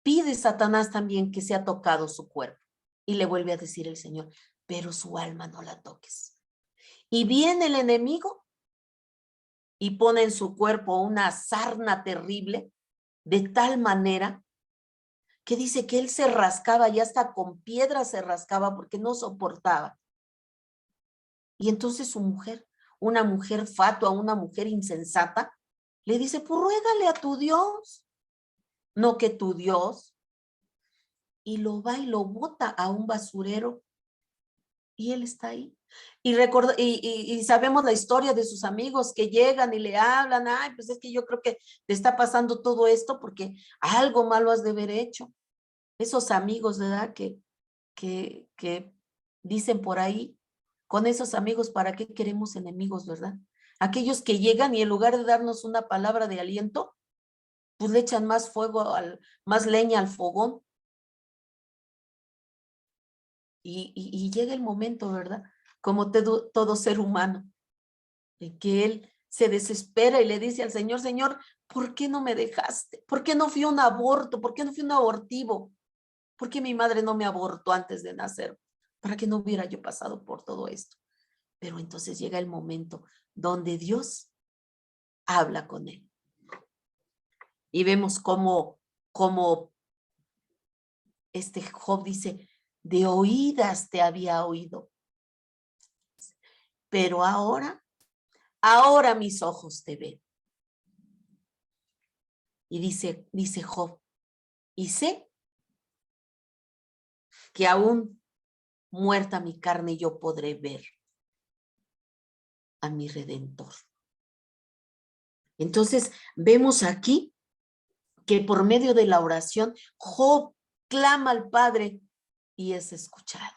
pide Satanás también que sea tocado su cuerpo. Y le vuelve a decir el Señor, pero su alma no la toques. Y viene el enemigo y pone en su cuerpo una sarna terrible, de tal manera que dice que él se rascaba y hasta con piedras se rascaba porque no soportaba. Y entonces su mujer, una mujer fatua, una mujer insensata, le dice, pues ruégale a tu Dios, no que tu Dios. Y lo va y lo bota a un basurero y él está ahí. Y sabemos la historia de sus amigos que llegan y le hablan, ay, pues es que yo creo que te está pasando todo esto porque algo malo has de haber hecho. Esos amigos, ¿verdad? Que dicen por ahí, con esos amigos, ¿para qué queremos enemigos, verdad? Aquellos que llegan y en lugar de darnos una palabra de aliento, pues le echan más fuego, más leña al fogón. Y llega el momento, ¿verdad? Como todo ser humano, de que él se desespera y le dice al Señor, Señor, ¿por qué no me dejaste? ¿Por qué no fui un aborto? ¿Por qué no fui un abortivo? ¿Por qué mi madre no me abortó antes de nacer? Para que no hubiera yo pasado por todo esto. Pero entonces llega el momento donde Dios habla con él. Y vemos cómo este Job dice, de oídas te había oído, pero ahora mis ojos te ven. Y dice Job, y sé que aún muerta mi carne yo podré ver a mi Redentor. Entonces vemos aquí que por medio de la oración Job clama al Padre y es escuchado.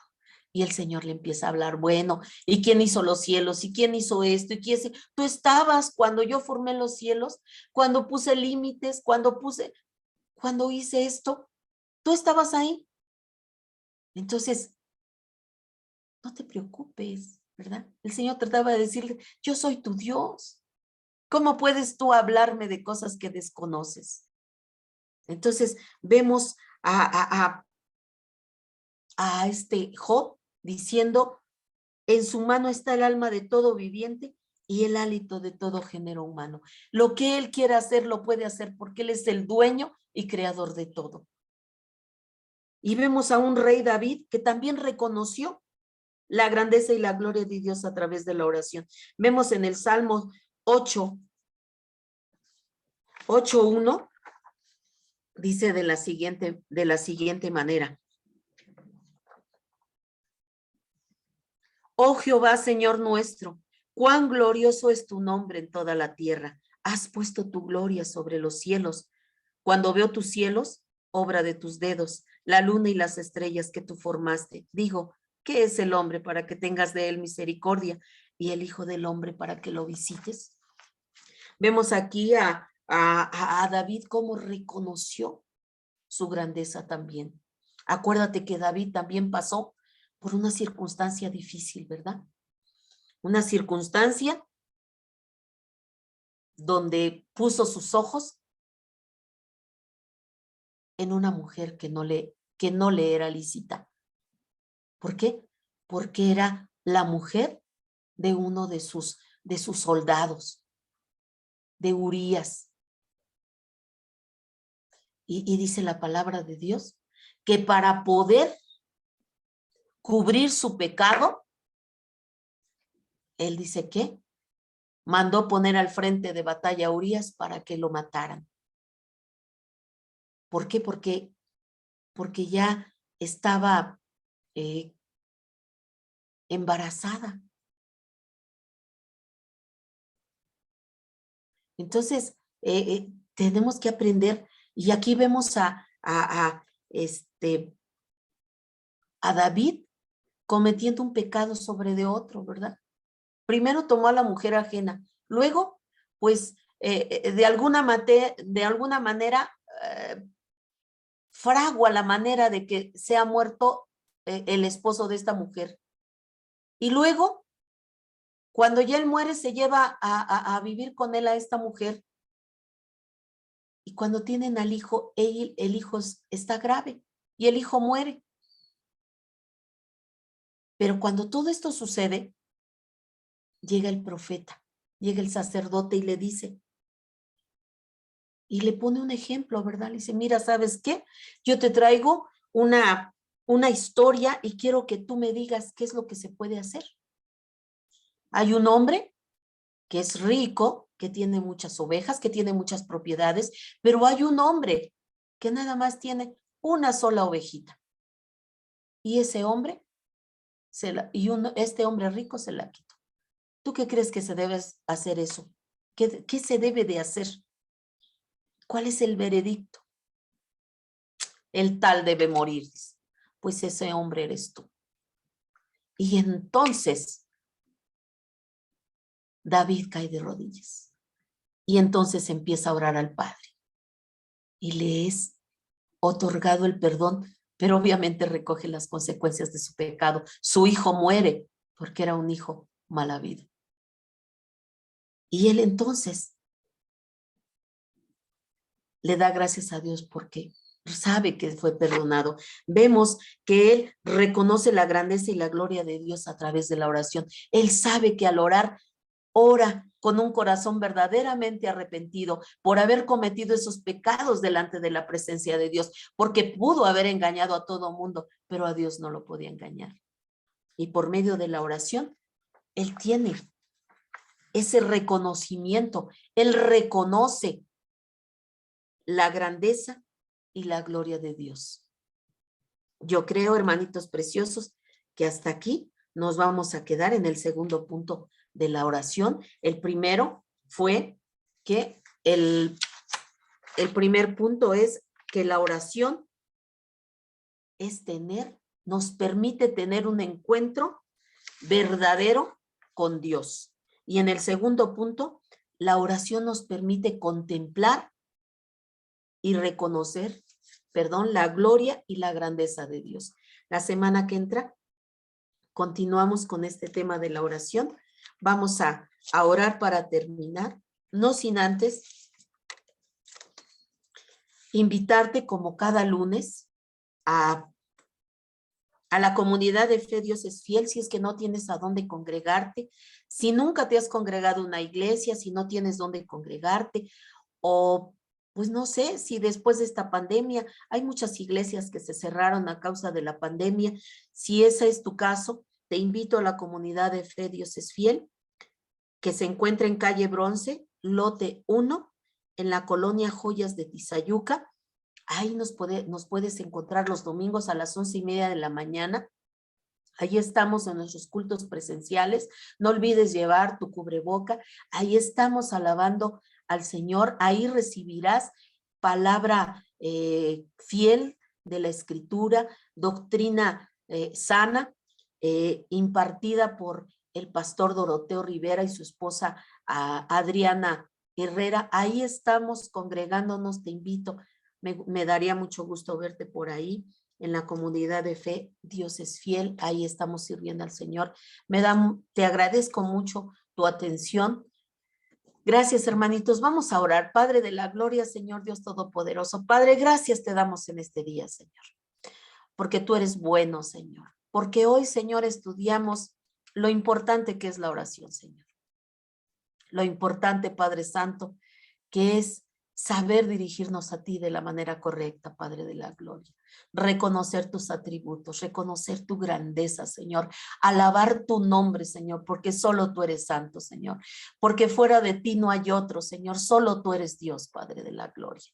Y el Señor le empieza a hablar, bueno, ¿y quién hizo los cielos? ¿Y quién hizo esto? ¿Y quién? Tú estabas cuando yo formé los cielos, cuando puse límites, cuando hice esto, tú estabas ahí. Entonces, no te preocupes, ¿verdad? El Señor trataba de decirle, yo soy tu Dios. ¿Cómo puedes tú hablarme de cosas que desconoces? Entonces, vemos a este Job diciendo, en su mano está el alma de todo viviente y el hálito de todo género humano. Lo que él quiera hacer, lo puede hacer porque él es el dueño y creador de todo. Y vemos a un rey David que también reconoció la grandeza y la gloria de Dios a través de la oración. Vemos en el Salmo 8:1, dice de la siguiente manera. Oh Jehová, Señor nuestro, cuán glorioso es tu nombre en toda la tierra. Has puesto tu gloria sobre los cielos. Cuando veo tus cielos, obra de tus dedos, la luna y las estrellas que tú formaste. Digo, ¿qué es el hombre para que tengas de él misericordia y el hijo del hombre para que lo visites? Vemos aquí a David cómo reconoció su grandeza también. Acuérdate que David también pasó por una circunstancia difícil, ¿verdad? Una circunstancia donde puso sus ojos en una mujer que no le era lícita. ¿Por qué? Porque era la mujer de uno de sus soldados, de Urías. Y dice la palabra de Dios que para poder cubrir su pecado, él dice que mandó poner al frente de batalla a Urías para que lo mataran. ¿Por qué? Porque ya estaba embarazada. Entonces, tenemos que aprender, y aquí vemos a David cometiendo un pecado sobre de otro, ¿verdad? Primero tomó a la mujer ajena, luego, pues, de alguna manera, fragua la manera de que sea muerto el esposo de esta mujer. Y luego, cuando ya él muere, se lleva a vivir con él a esta mujer. Y cuando tienen al hijo, el hijo está grave y el hijo muere. Pero cuando todo esto sucede, llega el profeta, llega el sacerdote y le dice, y le pone un ejemplo, ¿verdad? Le dice, mira, ¿sabes qué? Yo te traigo una historia y quiero que tú me digas qué es lo que se puede hacer. Hay un hombre que es rico, que tiene muchas ovejas, que tiene muchas propiedades, pero hay un hombre que nada más tiene una sola ovejita. Y ese hombre, este hombre rico se la quitó. ¿Tú qué crees que se debe hacer eso? ¿Qué se debe de hacer? ¿Cuál es el veredicto? El tal debe morir. Pues ese hombre eres tú. Y entonces David cae de rodillas. Y entonces empieza a orar al Padre. Y le es otorgado el perdón, pero obviamente recoge las consecuencias de su pecado. Su hijo muere porque era un hijo mal habido. Y él entonces le da gracias a Dios porque sabe que fue perdonado. Vemos que él reconoce la grandeza y la gloria de Dios a través de la oración. Él sabe que al orar, ora con un corazón verdaderamente arrepentido por haber cometido esos pecados delante de la presencia de Dios, porque pudo haber engañado a todo mundo, pero a Dios no lo podía engañar. Y por medio de la oración, él tiene ese reconocimiento, él reconoce la grandeza y la gloria de Dios. Yo creo, hermanitos preciosos, que hasta aquí nos vamos a quedar en el segundo punto de la oración. El primero fue que el primer punto es que la oración nos permite tener un encuentro verdadero con Dios. Y en el segundo punto, la oración nos permite contemplar y reconocer, la gloria y la grandeza de Dios. La semana que entra continuamos con este tema de la oración. Vamos a orar para terminar, no sin antes invitarte como cada lunes a la comunidad de Fe Dios es Fiel, si es que no tienes a dónde congregarte, si nunca te has congregado en una iglesia, si no tienes dónde congregarte, o pues no sé, si después de esta pandemia hay muchas iglesias que se cerraron a causa de la pandemia. Si ese es tu caso, te invito a la comunidad de Fe Dios es Fiel, que se encuentra en calle Bronce, lote 1, en la colonia Joyas de Tizayuca. Ahí nos puedes encontrar los domingos a las 11:30 de la mañana. Ahí estamos en nuestros cultos presenciales. No olvides llevar tu cubreboca. Ahí estamos alabando al Señor. Ahí recibirás palabra fiel de la Escritura, doctrina sana, impartida por el pastor Doroteo Rivera y su esposa Adriana Herrera. Ahí estamos congregándonos. Te invito. Me daría mucho gusto verte por ahí. En la comunidad de Fe, Dios es Fiel, ahí estamos sirviendo al Señor. Te agradezco mucho tu atención. Gracias, hermanitos. Vamos a orar. Padre de la gloria, Señor Dios Todopoderoso. Padre, gracias te damos en este día, Señor, porque tú eres bueno, Señor. Porque hoy, Señor, estudiamos lo importante que es la oración, Señor. Lo importante, Padre Santo, que es saber dirigirnos a ti de la manera correcta, Padre de la gloria. Reconocer tus atributos, reconocer tu grandeza, Señor. Alabar tu nombre, Señor, porque solo tú eres santo, Señor. Porque fuera de ti no hay otro, Señor. Solo tú eres Dios, Padre de la gloria.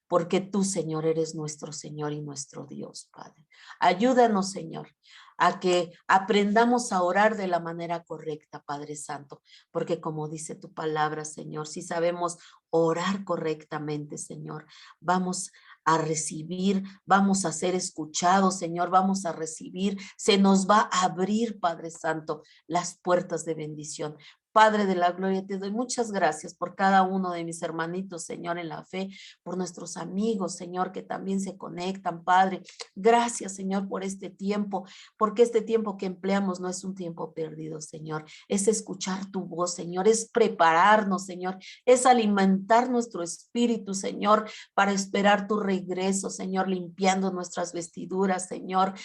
Porque tú, Señor, eres nuestro Señor y nuestro Dios, Padre. Ayúdanos, Señor, a que aprendamos a orar de la manera correcta, Padre Santo, porque como dice tu palabra, Señor, si sabemos orar correctamente, Señor, vamos a recibir, vamos a ser escuchados, Señor, vamos a recibir, se nos va a abrir, Padre Santo, las puertas de bendición. Padre de la gloria, te doy muchas gracias por cada uno de mis hermanitos, Señor, en la fe, por nuestros amigos, Señor, que también se conectan, Padre. Gracias, Señor, por este tiempo, porque este tiempo que empleamos no es un tiempo perdido, Señor. Es escuchar tu voz, Señor, es prepararnos, Señor, es alimentar nuestro espíritu, Señor, para esperar tu regreso, Señor, limpiando nuestras vestiduras, Señor,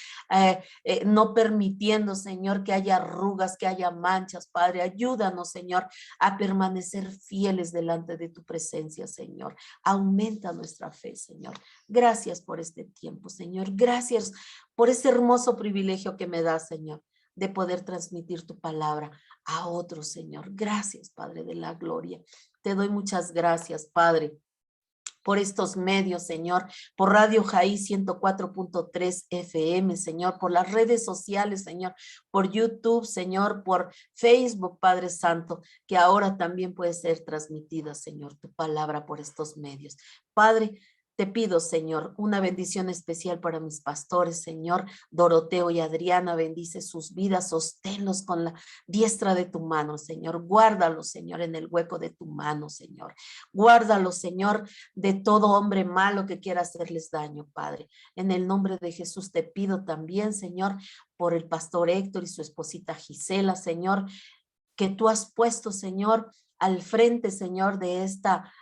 no permitiendo, Señor, que haya arrugas, que haya manchas, Padre. Ayúdanos, Señor, a permanecer fieles delante de tu presencia, Señor. Aumenta nuestra fe, Señor. Gracias por este tiempo, Señor. Gracias por ese hermoso privilegio que me das, Señor, de poder transmitir tu palabra a otros, Señor. Gracias, Padre de la gloria. Te doy muchas gracias, Padre, por estos medios, Señor, por Radio Jaí 104.3 FM, Señor, por las redes sociales, Señor, por YouTube, Señor, por Facebook, Padre Santo, que ahora también puede ser transmitida, Señor, tu palabra por estos medios. Padre, te pido, Señor, una bendición especial para mis pastores, Señor, Doroteo y Adriana. Bendice sus vidas, sosténlos con la diestra de tu mano, Señor. Guárdalos, Señor, en el hueco de tu mano, Señor. Guárdalos, Señor, de todo hombre malo que quiera hacerles daño, Padre. En el nombre de Jesús te pido también, Señor, por el pastor Héctor y su esposita Gisela, Señor, que tú has puesto, Señor, al frente, Señor, de esta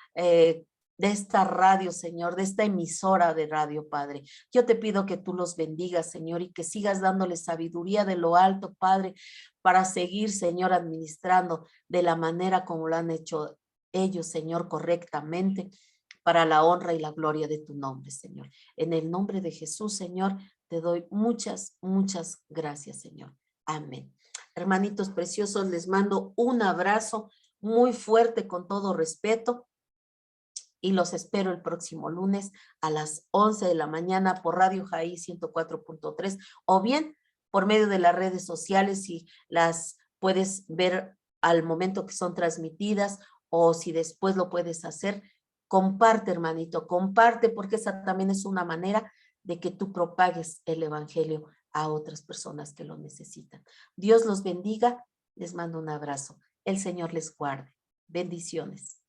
radio, Señor, de esta emisora de radio, Padre. Yo te pido que tú los bendigas, Señor, y que sigas dándoles sabiduría de lo alto, Padre, para seguir, Señor, administrando de la manera como lo han hecho ellos, Señor, correctamente, para la honra y la gloria de tu nombre, Señor. En el nombre de Jesús, Señor, te doy muchas, muchas gracias, Señor. Amén. Hermanitos preciosos, les mando un abrazo muy fuerte con todo respeto y los espero el próximo lunes a las 11 de la mañana por Radio Jaí 104.3 o bien por medio de las redes sociales, si las puedes ver al momento que son transmitidas o si después lo puedes hacer. Comparte, hermanito, comparte, porque esa también es una manera de que tú propagues el evangelio a otras personas que lo necesitan. Dios los bendiga. Les mando un abrazo. El Señor les guarde. Bendiciones.